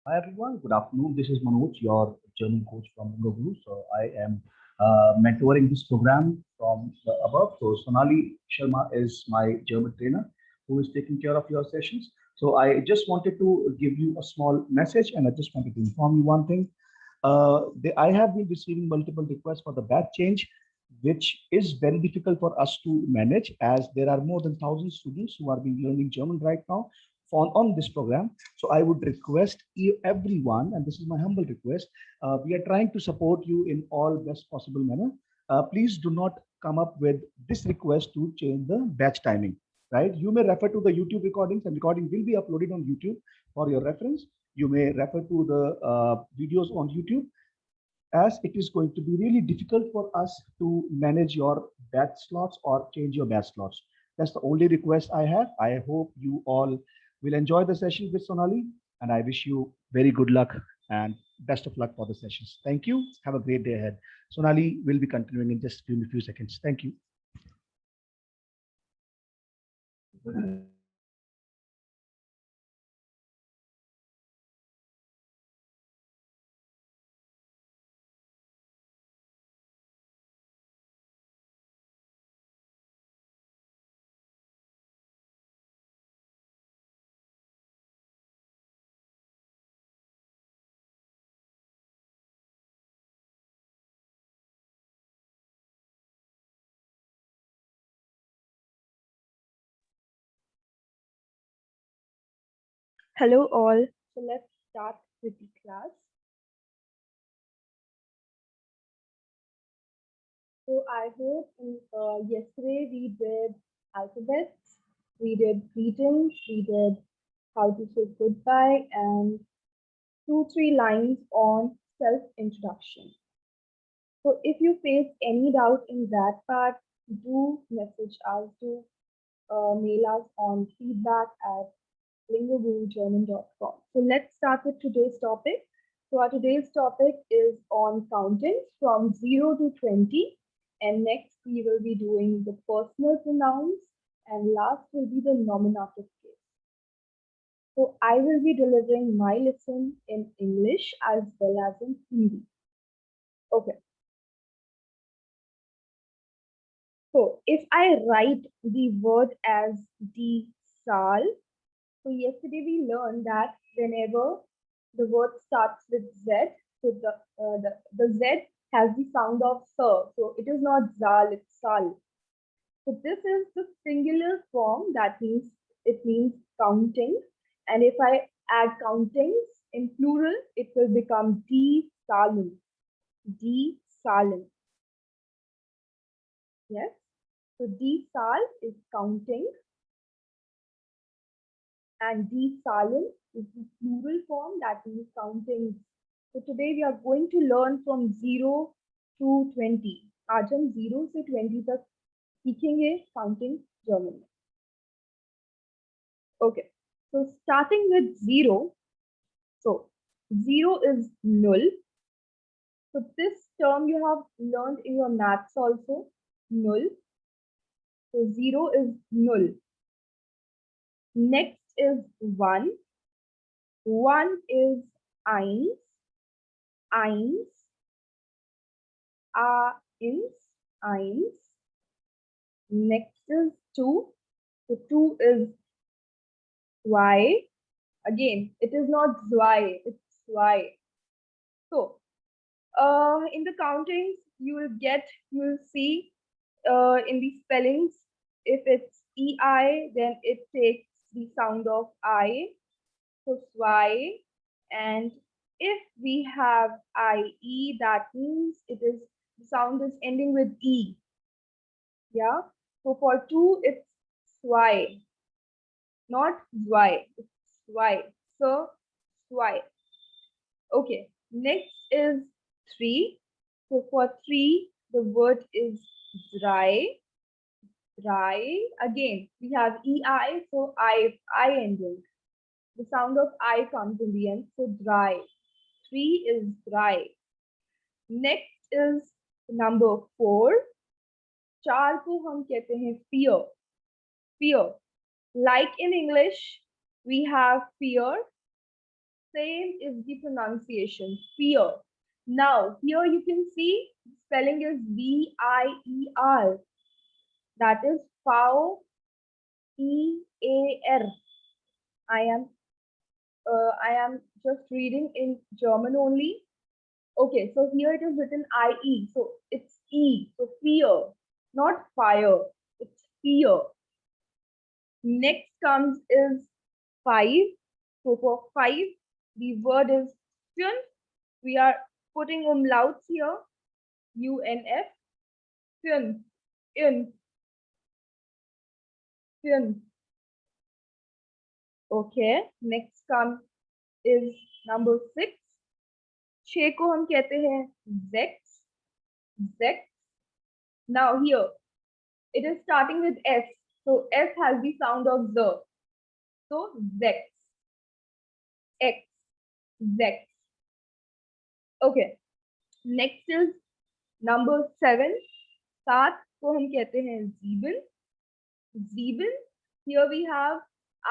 Hi everyone, good afternoon. This is Manoj, your German coach from Lingo. So I am mentoring this program from the above. So Sonali Sharma is my German trainer who is taking care of your sessions. So I just wanted to give you a small message and I just wanted to inform you one thing. I have been receiving multiple requests for the batch change, which is very difficult for us to manage as there are more than 1,000 students who are being learning German right now on this program. So I would request everyone, and this is my humble request, we are trying to support you in all best possible manner. Please do not come up with this request to change the batch timing, right? You may refer to the YouTube recordings and recording will be uploaded on YouTube for your reference. You may refer to the videos on YouTube as it is going to be really difficult for us to manage your batch slots or change your batch slots. That's the only request I have. I hope you all will enjoy the session with Sonali, and I wish you very good luck and best of luck for the sessions. Thank you. Have a great day ahead. Sonali will be continuing in just a few seconds. Thank you. Hello all. So let's start with the class. So I hope yesterday we did alphabets, we did greetings, we did how to say goodbye, and 2-3 lines on self-introduction. So if you face any doubt in that part, do message us, do mail us on feedback@lingogurugerman.com. So let's start with today's topic. So our today's topic is on counting from 0 to 20. And next we will be doing the personal pronouns and last will be the nominative case. So I will be delivering my lesson in English as well as in Hindi. Okay. So if I write the word as the sal, so yesterday we learned that whenever the word starts with Z, so the Z has the sound of sir. So it is not zal, it's sal. So this is the singular form, that means it means counting. And if I add countings in plural, it will become D salin. D salin. Yes. So D sal is counting and D salin is the plural form, that means counting. So today we are going to learn from 0 to 20. आज हम 0 से 20 तक सीखेंगे counting German में. Okay, so starting with 0. So 0 is null. So this term you have learned in your maths also, null. So 0 is null. Next is 1. 1 is eins. Eins, eins. Next is 2. So 2 is y. Again, it is not y, it's y. So, in the countings, you will see in the spellings, if it's EI, then it takes the sound of I. So, y. And if we have IE, that means the sound is ending with E. Yeah. So for 2, it's swy, not zwy, it's swy. So swy. Okay. Next is 3. So for 3, the word is dry. Dry. Again, we have EI, so I ending. The sound of I comes in the end, so dry. 3 is dry. Next is number 4. 4 को हम कहते हैं fear. Fear. Like in English, we have fear. Same is the pronunciation. Fear. Now, here you can see spelling is V-I-E-R. That is Fao E-A-R. I am just reading in German only. Okay, so here it is written I-E. So it's E. So fear, not fire. It's fear. Next comes is 5. So for 5, the word is fün. We are putting umlauts here. UNF. Fün. In. Fün. Okay. Next comes is number 6. 6 को हम कहते हैं zex. Zex. Now here, it is starting with S. So S has the sound of Z. So zex. X. Zex. Okay. Next is number 7. 7 को हम कहते हैं Sieben. Sieben. Here we have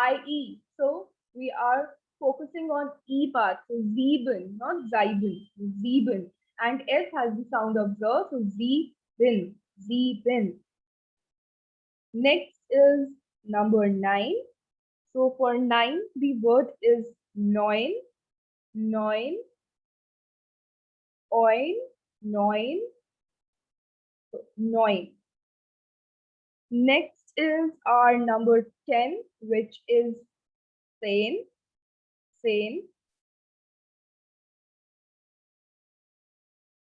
IE. So we are focusing on E part. So Sieben, not Sieben. Sieben. And S has the sound of Z. So Sieben. Sieben. Next is number 9. So for 9, the word is neun. Neun. Oin. Neun. Neun. Next is our number 10, which is sane. Sane.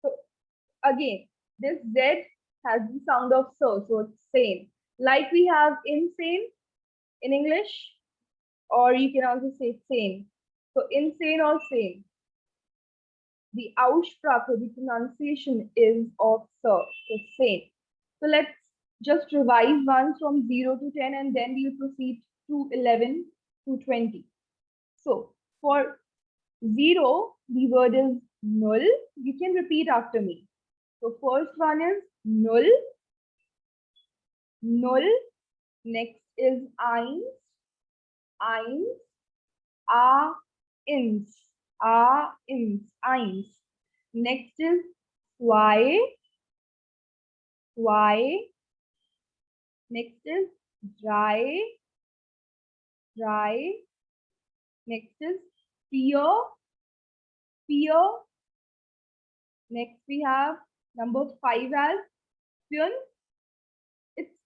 So again, this Z has the sound of so it's sane. Like we have insane in English, or you can also say sane. So insane or sane. The Aussprache, the pronunciation is of so sane. So let's just revise once from 0 to 10 and then we'll proceed to 11 to 20. So for 0, the word is null. You can repeat after me. So first one is null. Null. Next is eins. Eins. A ins. A ins. Eins. Next is zwei. Zwei. Next is drei. Drei. Next is vier. Vier. Next we have number 5 as fün. It's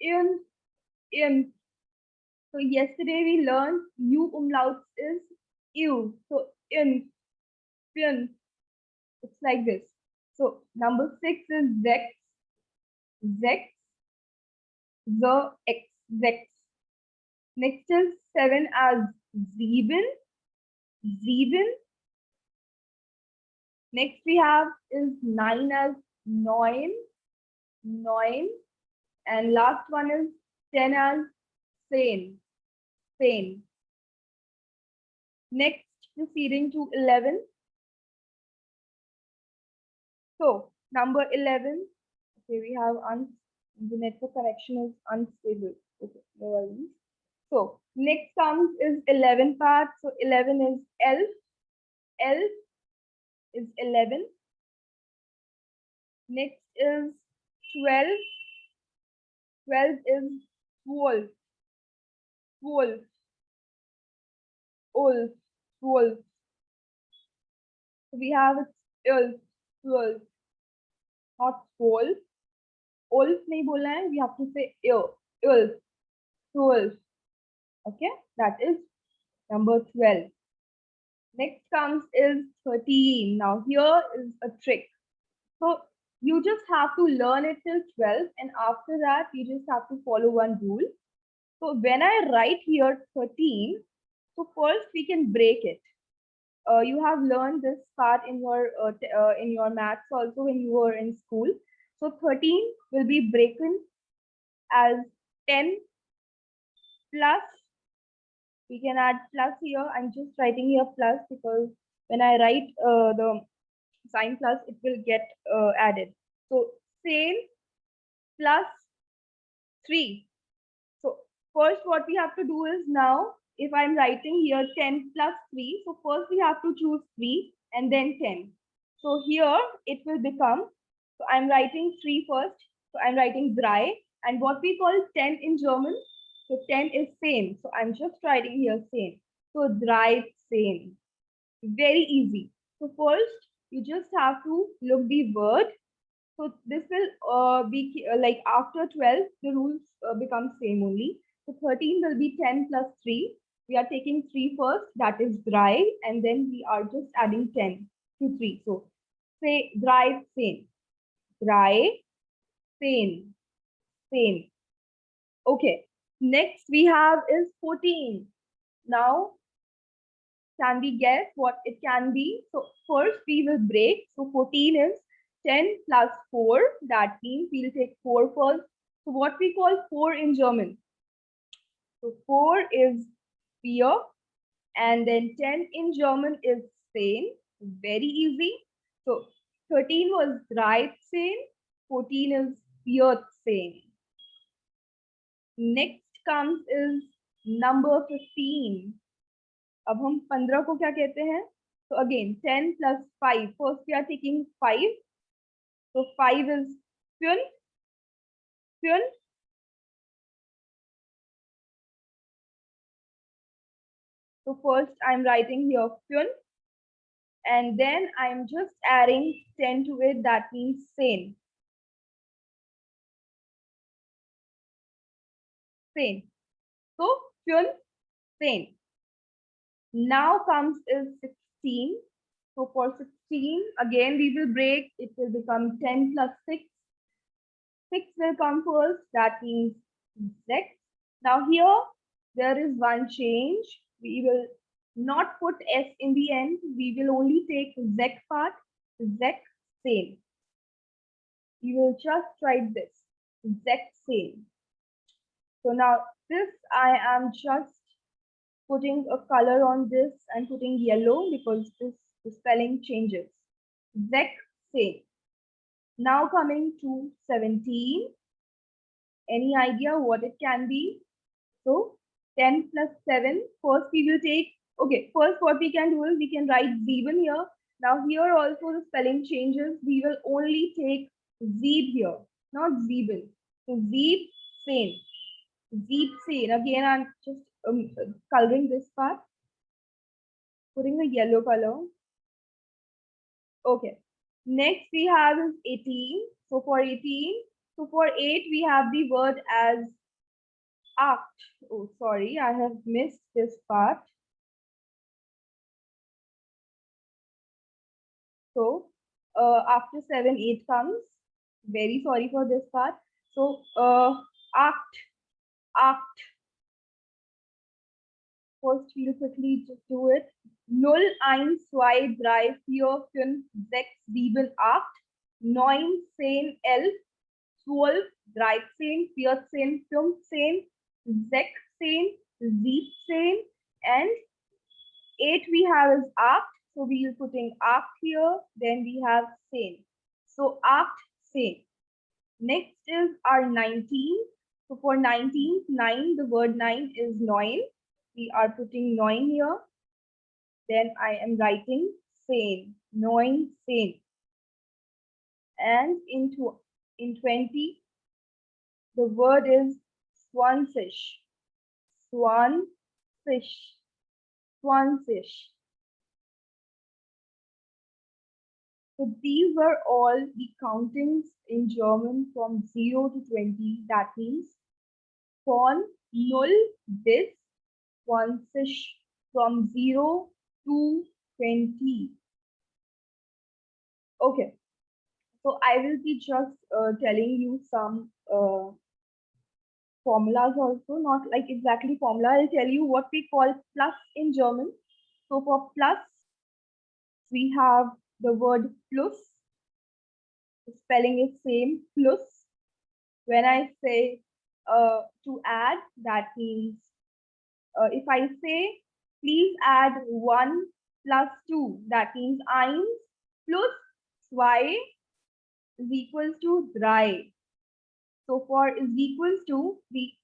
in. So yesterday we learned U umlauts is U. So in, fün. It's like this. So number 6 is zex. Zex. The X. Zex. Next is 7 as sieben. Sieben. Next we have is 9 as neun. Neun. And last one is 10 as sane. Sane. Next, proceeding to 11. So number 11. Okay, we have the network connection is unstable. Okay, no worries. So next comes is 11 part. So 11 is elf. Elf is 11. Next is 12. 12 is wolf. Wolf. Wolf. Wolf. So we have elf. Wolf. Not wolf. Wolf nahi bolna hai. We have to say wolf. Wolf. Okay, that is number 12. Next comes is 13. Now here is a trick. So you just have to learn it till 12 and after that you just have to follow one rule. So when I write here 13, so first we can break it. You have learned this part in your maths also when you were in school. So 13 will be broken as 10 plus. We can add plus here. I'm just writing here plus because when I write the sign plus, it will get added. So same plus 3. So first what we have to do is now if I'm writing here 10 plus 3, so first we have to choose 3 and then 10. So here it will become, so I'm writing 3 first. So I'm writing drei, and what we call 10 in German. So 10 is same. So I'm just writing here same. So same. Very easy. So first you just have to look the word. So this will be like after 12, the rules become same only. So 13 will be 10 plus 3. We are taking 3 first, that is drive, and then we are just adding 10 to 3. So say drive, same. Drive, same, same. Okay. Next we have is 14. Now, can we guess what it can be? So first we will break. So 14 is 10 plus 4. That means we'll take 4 first. So what we call 4 in German. So 4 is vier, and then 10 in German is zehn. Very easy. So 13 was 13, 14 is 14. Next comes is number 15. अब हम 15 को क्या कहते हैं? So again 10 plus 5. First we are taking 5. So 5 is 5, 5. So first I'm writing here 5, and then I'm just adding 10 to it. That means same. Same. So 5, same. Now comes is 16. So for 16, again we will break. It will become 10 plus 6. 6 will come first. That means 6. Now here there is one change. We will not put S in the end. We will only take Z part. Z, same. We will just write this. Z, same. So now this I am just putting a color on this and putting yellow because the spelling changes. Z, same. Now coming to 17. Any idea what it can be? So 10 plus 7. First we will take, okay, first what we can do is we can write sieben here. Now here also the spelling changes. We will only take sieb here, not sieben. So sieb, same. Sieb, same. Again, I'm just coloring this part, putting a yellow color. Okay. Next we have is 18. So for 18, so for 8 we have the word as act. Oh, sorry, I have missed this part. So after 7, 8 comes. Very sorry for this part. So act, act. First, we'll quickly just do it. 0, 1, 2, 3, 4, 5, 6, 7, 8, 9, 10, 11, 12, 13, 14, 15, 16, 17, and 8 we have is act. So we are putting act here. Then we have same. So act, same. Next is our 19. So for 19, 9, the word 9 is neun. We are putting neun here. Then I am writing same, neun, same. And in 20, the word is swanfish. Swanfish. Swanfish. So these were all the countings in German from 0 to 20. That means von 0 bis 20, from 0 to 20. Okay, so I will be just telling you some formulas also, not like exactly formula. I'll tell you what we call plus in German. So for plus, we have the word plus. The spelling is same, plus. When I say to add, that means if I say please add 1 plus 2, that means 1 plus 2 is equals to 3. So for is equals to, we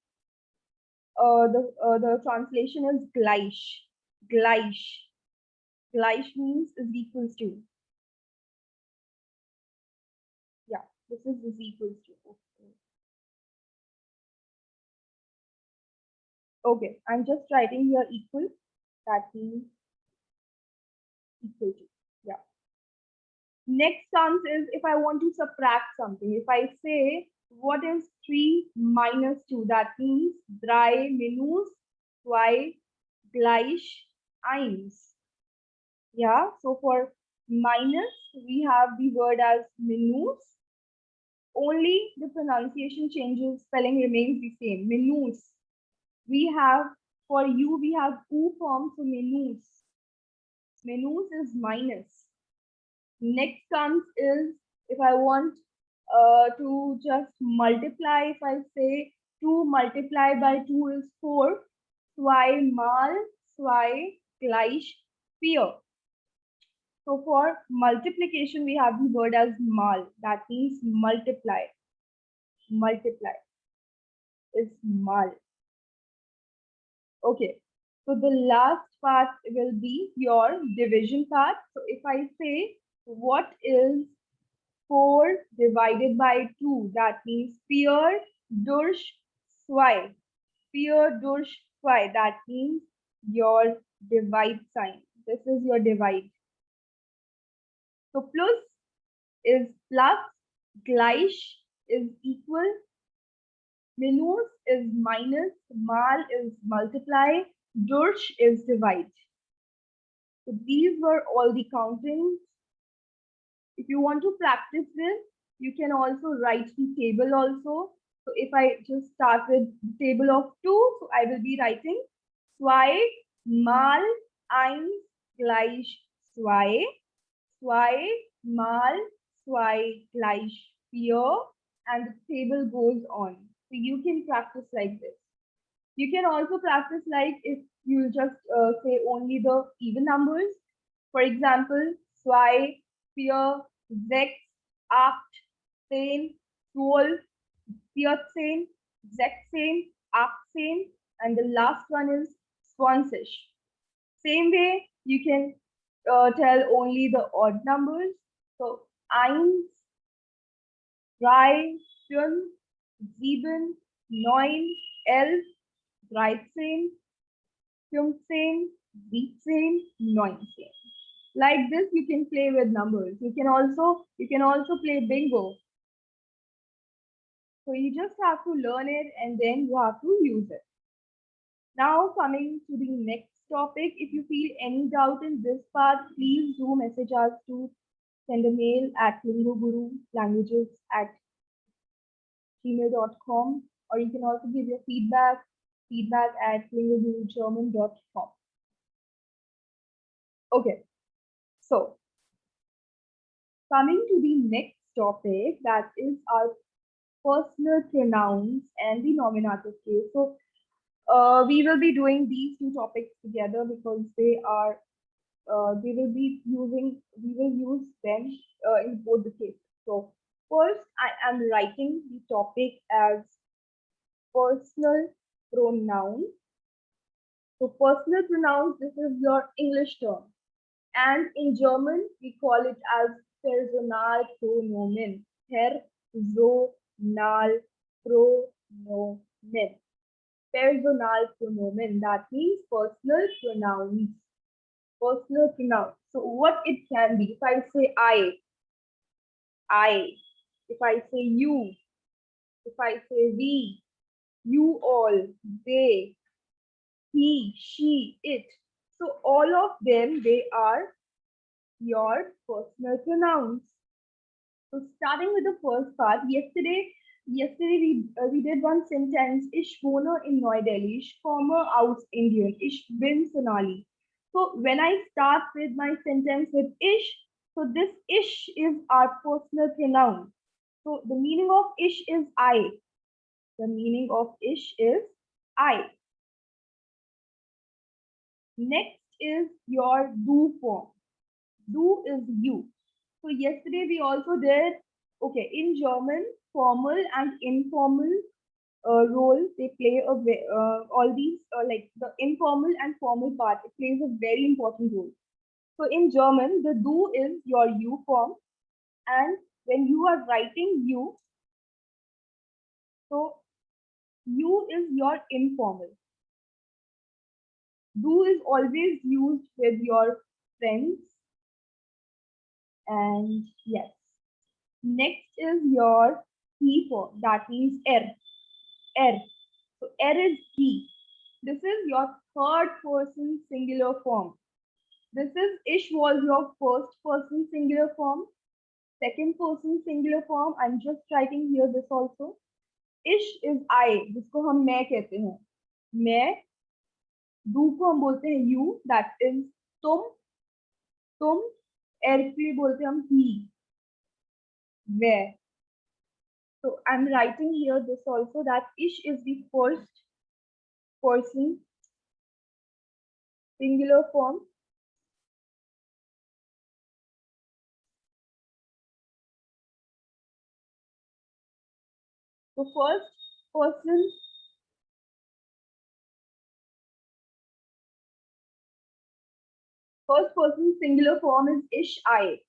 the translation is gleich. Gleich. Gleich means is equals to. Yeah, this is equals to. Okay. Okay, I'm just writing here equal. That means equal to. Yeah. Next comes is if I want to subtract something. If I say what is 3 minus 2, that means 3 minus 2 gleich 1. Yeah, so for minus, we have the word as minus. Only the pronunciation changes, spelling remains the same. Minus. We have, for you, we have U form, so minus. Minus is minus. Next comes is if I want to just multiply, if I say 2 multiplied by 2 is 4, 2 mal 2 gleich 4. So for multiplication, we have the word as mal. That means multiply. Multiply is mal. Okay. So the last part will be your division part. So if I say what is 4 divided by 2, that means 4 durch 2. 4 durch 2. That means your divide sign. This is your divide. So plus is plus, gleich is equal, minus is minus, mal is multiply, durch is divide. So these were all the countings. If you want to practice this, you can also write the table also. So if I just start with the table of 2, so I will be writing 2 mal 1 gleich 2. 2 mal 2 gleich 4, and the table goes on. So you can practice like this. You can also practice like if you just say only the even numbers. For example, 2, 4, 6, 8, 10, 12, 14, 16, 18, and the last one is 20. Same way, you can tell only the odd numbers. So 1, 3, 5, 7, 9, 11, 13, 15, 16, 19. Like this, you can play with numbers. You can also play bingo. So you just have to learn it and then you have to use it. Now coming to the next topic, if you feel any doubt in this part, please do message us to send a mail at lingogurulanguages@gmail.com, or you can also give your feedback at lingogurugerman.com. Okay, so coming to the next topic, that is our personal pronouns and the nominative case. So we will be doing these two topics together because we will use them in both the cases. So first, I am writing the topic as personal pronoun. So personal pronouns, this is your English term. And in German, we call it as Personalpronomen. Personalpronomen. Personalpronomen, that means personal pronouns. Personal pronouns. So what it can be, if I say I, if I say you, if I say we, you all, they, he, she, it. So all of them, they are your personal pronouns. So starting with the first part, yesterday we did one sentence. Ich wohne in Neu Delhi. Ich komme aus Indien. Ich bin Sonali. So when I start with my sentence with ish, so this ish is our personal pronoun. So the meaning of ish is I. The meaning of ish is I. Next is your do form. Do is you. So yesterday we also did, okay, in German, formal and informal role. They play all these like the informal and formal part. It plays a very important role. So in German, the du is your you form, and when you are writing you, so you is your informal. Du is always used with your friends, and yes. Next is your he form. That means er. Er. So er is he. This is your third person singular form. This is ish was your first person singular form. Second person singular form. I'm just writing here this also. Ish is I, जिसको हम मैं कहते हैं. मैं. Do को हम बोलते हैं you. That is तुम. तुम. Er के लिए बोलते हैं हम he. Where. So I'm writing here this also that ish is the first person singular form. So first person singular form is ish I.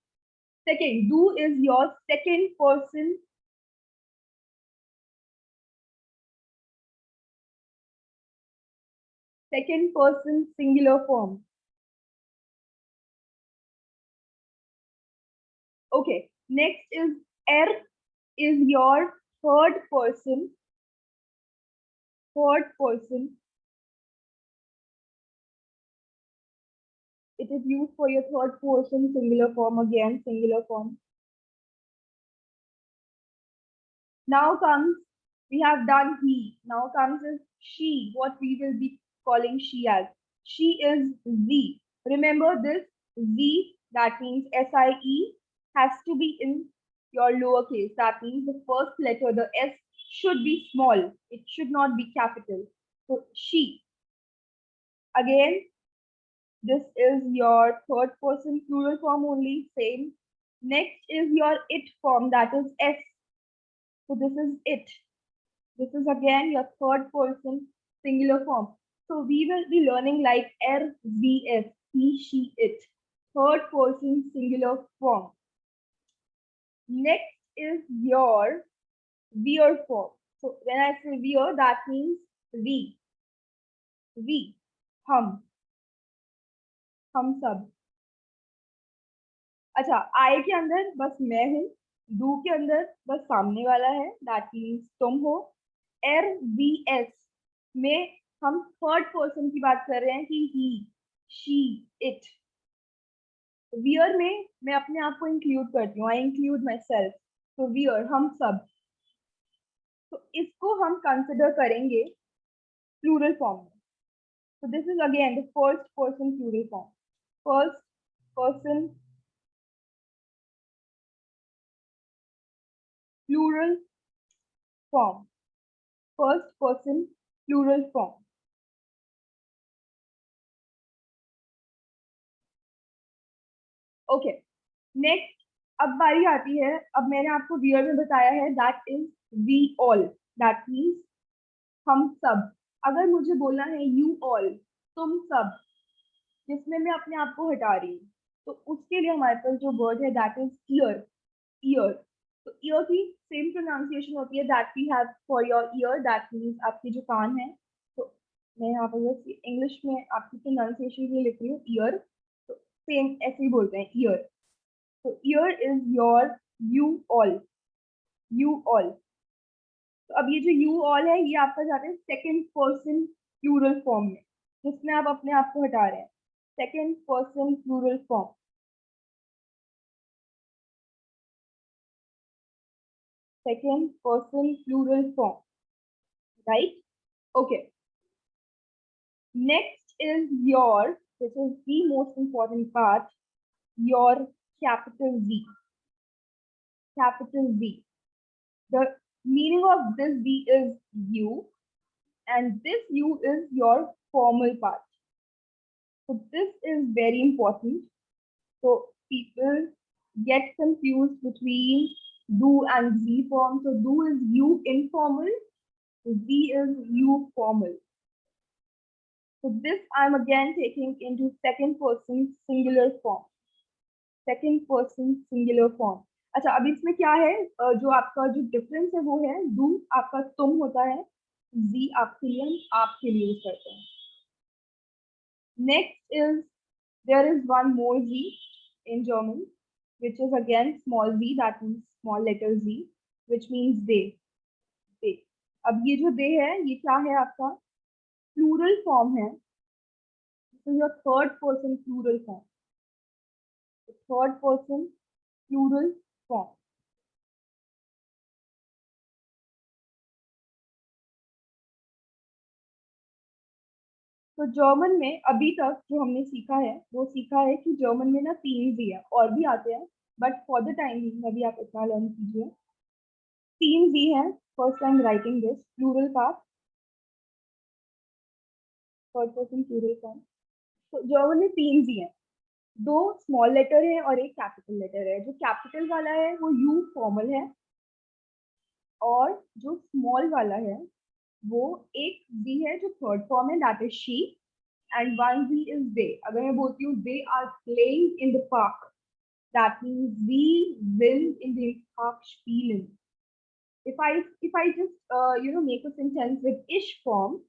Second, do is your second person singular form. Okay, next is er is your third person. It is used for your third person singular form again, singular form. Now comes, we have done he. Now comes is she, what we will be calling she as. She is Z. Remember this Z, that means SIE, has to be in your lowercase. That means the first letter, the S, should be small. It should not be capital. So she. Again, this is your third person plural form only, same. Next is your it form, that is S. So this is it. This is again your third person singular form. So we will be learning like RVS, he, she, it. Third person singular form. Next is your wir form. So when I say wir, that means we, हम सब. अच्छा, I के अंदर बस मैं हूँ. Do के अंदर बस सामने वाला है. That means तुम हो. RVS में हम थर्ड पर्सन की बात कर रहे हैं कि he, she, it. वियर में मैं अपने आप को इंक्लूड करती हूँ. I include my self. तो वियर हम सब. तो इसको हम कंसिडर करेंगे प्लूरल फॉर्म में. So this is again the first person plural form. First person plural form. First person plural form. Okay. Next, अब बारी आती है. अब मैंने आपको वियर में बताया है that is we all. That means हम सब. अगर मुझे बोलना है you all, तुम सब, जिसमें मैं अपने आप को हटा रही हूँ, तो उसके लिए हमारे पास जो वर्ड है that is ear. तो ear की सेम प्रोनाउंसिएशन होती है that we have for your ear. That means आपकी जो कान है. तो मैं यहाँ पर इंग्लिश में आपकी प्रोनाउंसिएशन के लिए लिख रही हूँ ear. तो सेम ऐसे ही बोलते हैं ear. तो ear is your you all. तो अब ये जो you all है, ये आपका जाता है सेकेंड पर्सन प्लूरल फॉर्म में, जिसमें आप अपने आप को हटा रहे हैं. Second person plural form. Second person plural form. Right? Okay. Next is your, which is the most important part, your capital Z. Capital Z. The meaning of this Z is you, and this you is your formal part. So this is very important. So people get confused between do and Z form. So do is you informal, Z is you formal. So this I'm again taking into second person singular form. Second person singular form. अच्छा अब इसमें क्या है जो आपका जो difference है वो है do आपका तुम होता है, Z आपके लिए हम आपके लिए यूज करते हैं. Next is there is one more Z in German, which is again small z, that means small letter Z, which means they. They. अब ये जो they है ये क्या है आपका प्लूरल फॉर्म है. So your third person plural form. The third person plural form. तो जर्मन में अभी तक जो हमने सीखा है वो सीखा है कि जर्मन में ना 3 जी है और भी आते हैं, बट फॉर द टाइम अभी आप इतना लर्न कीजिए. 3 जी है. First time writing this plural part, third person plural form. तो जर्मन में 3 जी है. 2 स्मॉल लेटर है और एक कैपिटल लेटर है. जो कैपिटल वाला है वो यू फॉर्मल है और जो स्मॉल वाला है वो एक जी है जो थर्ड फॉर्म है, that is she, and one Z is they. अगर मैं बोलती हूँ they are playing in the park, that means we will in the park spielen. If I just make a sentence with ish form,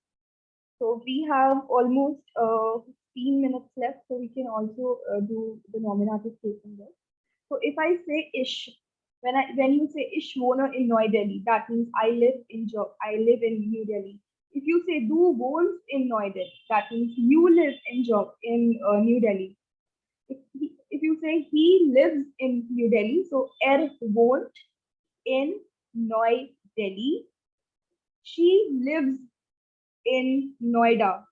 so we have almost 15 minutes left, so we can also do the nominative case in this. So if I say ish, when you say ish wohne in New Delhi, that means I live in New Delhi. If you say du wohnst in New Delhi, that means you live in New Delhi. If you say he lives in New Delhi, so wohnt in New Delhi. She lives in Noida.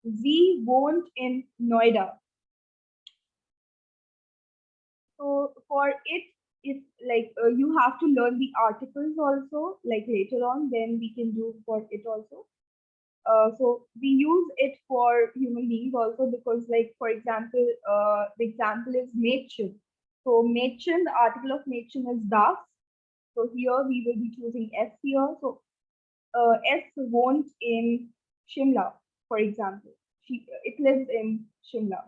Sie wohnt in Noida. So for it, if like you have to learn the articles also, like later on, then we can do for it also. So we use it for human beings also because, like for example, the example is Mädchen. So Mädchen, the article of Mädchen is das. So here we will be choosing S here. So S won't in Shimla, for example. It lives in Shimla.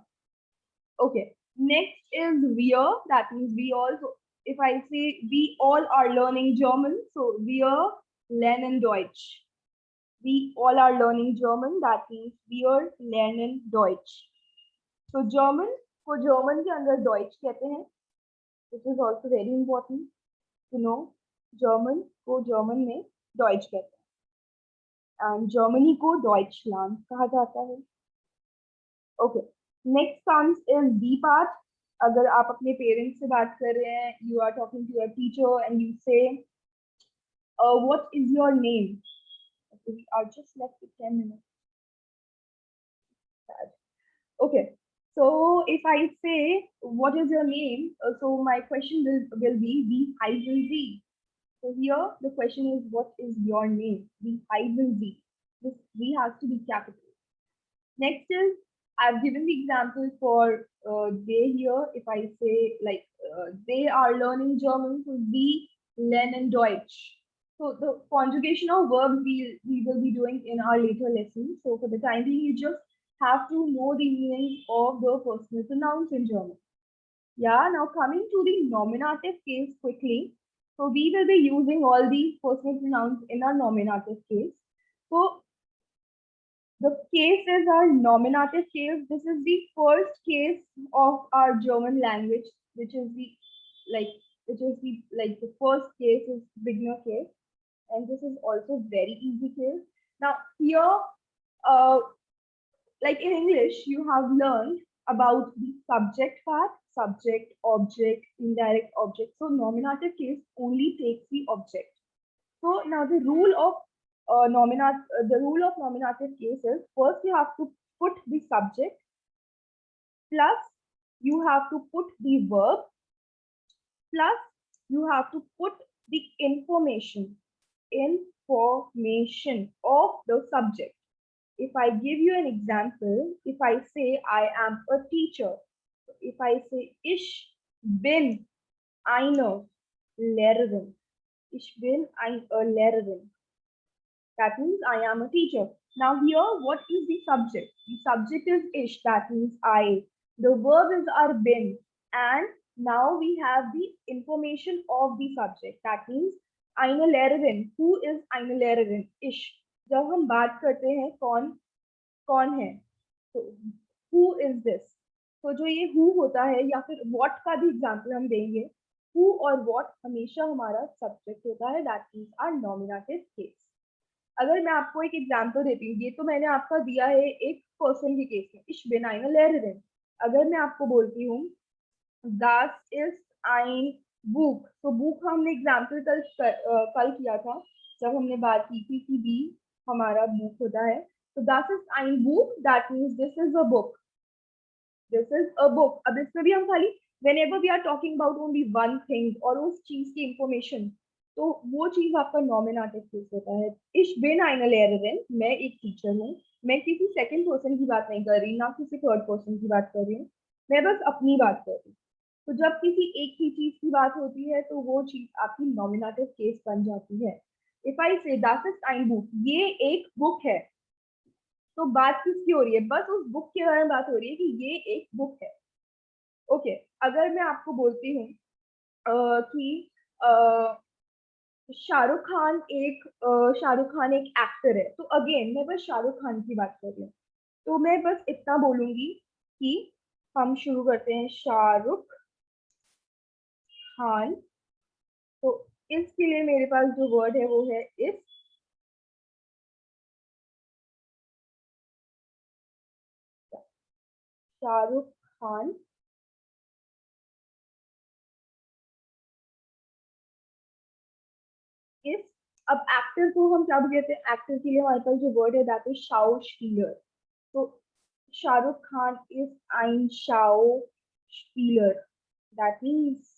Okay. Next is wir. That means we also. If I say we all are learning German, so wir lernen Deutsch. We all are learning German. That means wir lernen Deutsch. So German को German के अंदर Deutsch कहते हैं. This is also very important to know. German को German में Deutsch कहते हैं. And Germany को Deutschland कहा जाता है. Okay. Next comes is B part. अगर आप अपने पेरेंट्स से बात कर रहे हैं, you are talking to your teacher and you say, what is your name? We are just left with 10 minutes. Okay. So if I say, what is your name? So my question will be V hyphen Z. So here the question is, what is your name? V hyphen Z. This V has to be capital. Next is, I've given the example for they here. If I say like they are learning German, so we lernen Deutsch. So the conjugation of verbs we will be doing in our later lessons. So for the time being, you just have to know the meaning of the personal pronouns in German. Yeah, now coming to the nominative case quickly. So we will be using all the personal pronouns in our nominative case. So the cases are nominative case. This is the first case of our German language, which is the the first case is beginner case, and this is also very easy case. Now here, uh, like in English, you have learned about the subject part, subject, object, indirect object. So nominative case only takes the object. So now the rule of nominative case is first you have to put the subject plus you have to put the verb plus you have to put the information of the subject. If I give you an example, if I say I am a teacher, if I say ich bin eine Lehrerin, ich bin eine Lehrerin. That means I am a teacher. Now here, what is the subject? The subject is ish, that means I. The verb is are been, and now we have the information of the subject. That means eine Lehrerin. Who is eine Lehrerin? Ish. जब हम बात करते हैं कौन है, तो who is this? तो जो ये who होता है या फिर what का भी एग्जाम्पल हम देंगे, who और what हमेशा हमारा सब्जेक्ट होता है, that means are nominative case. अगर मैं आपको एक एग्जाम्पल देती हूँ, ये तो मैंने आपका दिया है एक पर्सन के केस में, ich bin eine Lehrerin. अगर मैं आपको बोलती हूँ das ist ein Buch, तो बुक हमने एग्जाम्पल कल किया था जब हमने बात की थी कि बी हमारा बुक होता है. तो das ist ein Buch, that means this is a book. This is a book. अब इसमें भी हम खाली whenever we are talking about only one thing और उस चीज की इंफॉर्मेशन, तो वो चीज आपका नॉमिनेटिव केस होता है. Ich bin eine Lehrerin, मैं एक टीचर हूँ. मैं किसी सेकंड पर्सन की बात नहीं कर रही, ना किसी थर्ड पर्सन की बात कर रही हूँ, मैं बस अपनी बात कर रही हूँ. तो जब किसी एक ही चीज की बात होती है तो वो चीज आपकी नॉमिनेटिव केस बन जाती है. इफ आई से das ist ein Buch, ये एक बुक है, तो बात किसकी हो रही है? बस उस बुक के बारे में बात हो रही है कि ये एक बुक है. ओके, अगर मैं आपको बोलती हूँ कि शाहरुख खान एक एक्टर है, तो अगेन मैं बस शाहरुख खान की बात कर रही हूँ, तो मैं बस इतना बोलूंगी कि हम शुरू करते हैं शाहरुख खान. तो इसके लिए मेरे पास जो वर्ड है वो है इस. शाहरुख खान इस. अब एक्टर को हम क्या कहते हैं? एक्टर के लिए हमारे पास जो वर्ड है दैट इज शाउस्पीलर. तो Shahrukh Khan is ein Schauspieler. That means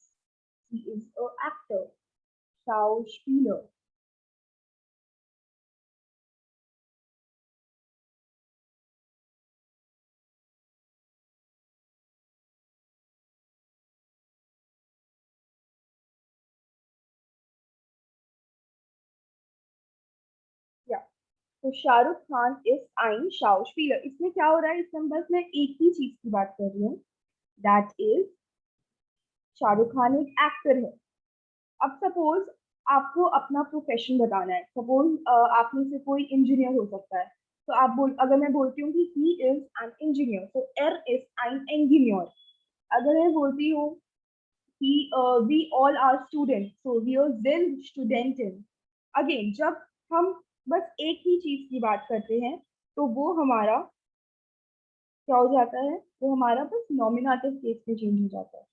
he is an actor. Schauspieler. या तो Shahrukh Khan is ein Schauspieler. इसमें क्या हो रहा है? इसमें बस मैं एक ही चीज की बात कर रही हूँ, दैट इज शाहरुख खान एक एक्टर है. अब सपोज आपको अपना प्रोफेशन बताना है, सपोज आप में से कोई इंजीनियर हो सकता है, तो आप अगर मैं बोलती हूँ कि ही इज एन इंजीनियर, तो एर इज एन इंजीनियर. अगर मैं बोलती हूँ कि we all are student, so we are दिन स्टूडेंटिन. अगेन जब हम बस एक ही चीज की बात करते हैं, तो वो हमारा क्या हो जाता है? वो हमारा बस नॉमिनेटिव केस में चेंज हो जाता है.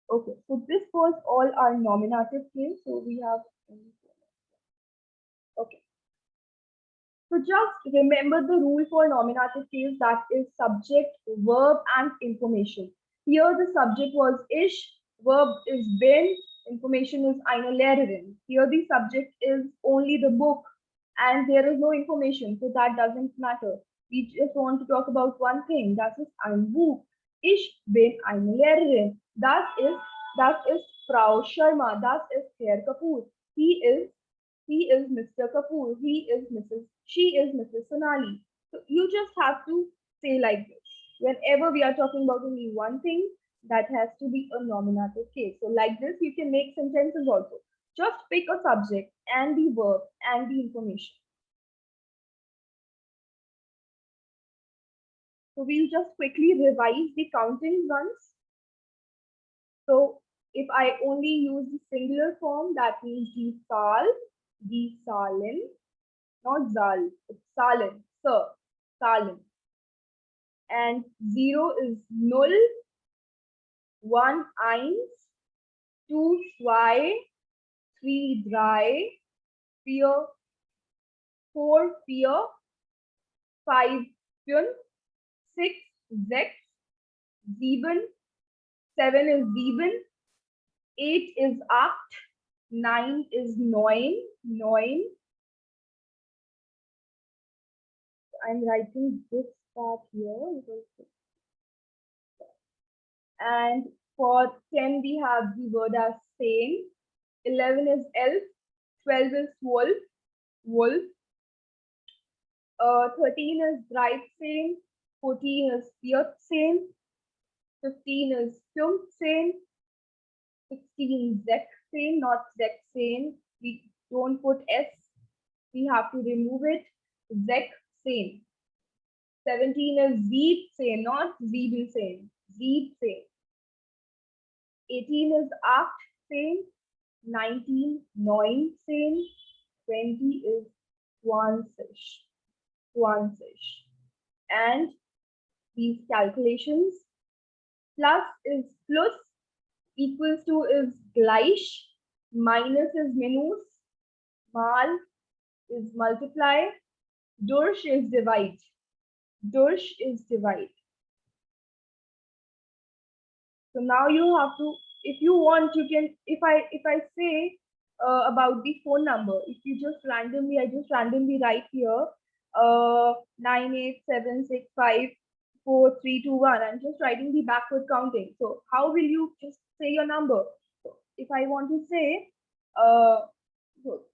Okay, so this was all our nominative case. So we have, okay. So just remember the rule for nominative case, that is subject, verb, and information. Here the subject was ish, verb is been, information is eine Lehrerin. Here the subject is only the book and there is no information, so that doesn't matter. We just want to talk about one thing, that is ein Buch. Ich bin eine Lehrerin. Das ist Frau Sharma. Das ist Herr Kapoor. He is Mr. Kapoor. She is Mrs. Sonali. So you just have to say like this. Whenever we are talking about only one thing, that has to be a nominative case. So like this, you can make sentences also. Just pick a subject and the verb and the information. So we'll just quickly revise the counting once. So if I only use the singular form, that means the Salin, not Zal, it's Salin, sir, Salin. And 0 is null, 1 eins, 2 zwei, 3 drei, 4 vier, 5 fünf, 6 sechs, 7 is 7, 8 is 8, 9 is 9. I'm writing this part here. And for 10, we have the word as same. 11 is elf. 12 is wolf. Wolf. 13 is bright same. 14 is fierce same. 15 is film same. 16 Zek same, not Zek same. We don't put S. We have to remove it. Zek same. 17 is Zeeb same, not Zeeb same. Zeeb same. 18 is Acht same. 19 Neun same. 20 is Tuansish. Tuansish. And these calculations, plus is plus, equals to is gleich, minus is minus, mal is multiply, durch is divide. Durch is divide. So now you have to, if you want, you can, if I say about the phone number, if you just randomly, I just randomly write here 987654321. I'm just writing the backward counting. So how will you just say your number? So if I want to say, so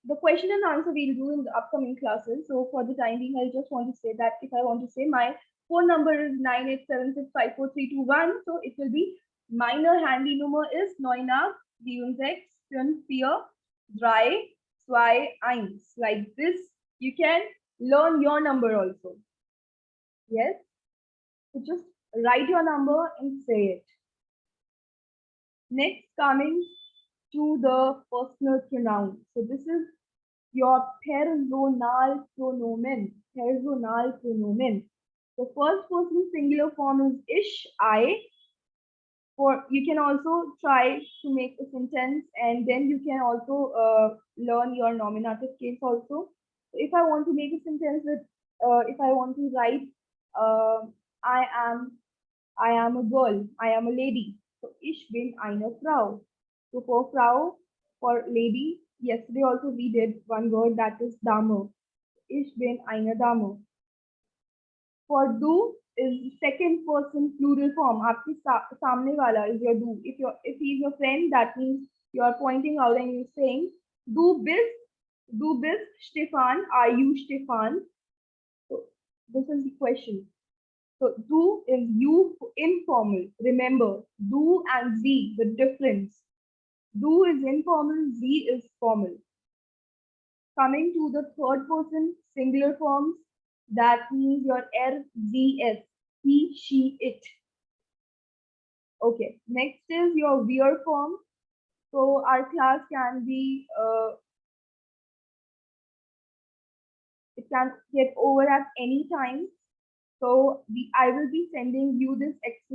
the question and answer we'll do in the upcoming classes. So for the time being, I just want to say that if I want to say my phone number is 987654321, so it will be meine Handynummer ist 98765431. Like this, you can learn your number also. Yes? So just write your number and say it. Next, coming to the personal pronoun. So this is your personal pronomen. Personal pronomen. The first person singular form is ish, I. For you can also try to make a sentence, and then you can also learn your nominative case also. If I want to make a sentence with, if I want to write, I am, I am a girl, I am a lady. So ich bin eine Frau. So for Frau, for lady, yesterday also we did one word that is Dame. Ich bin eine Dame. For do is second person plural form. आपके सामने वाला is your do. If he is your friend, that means you are pointing out and you're saying, du bist Stefan, are you Stefan? So this is the question. So do is you informal. Remember, do and z, the difference. Do is informal, z is formal. Coming to the third person singular forms, that means your er, z, s, he, she, it. Okay, next is your wir form. So our class can be, it can get over at any time. So I will be sending you this exercise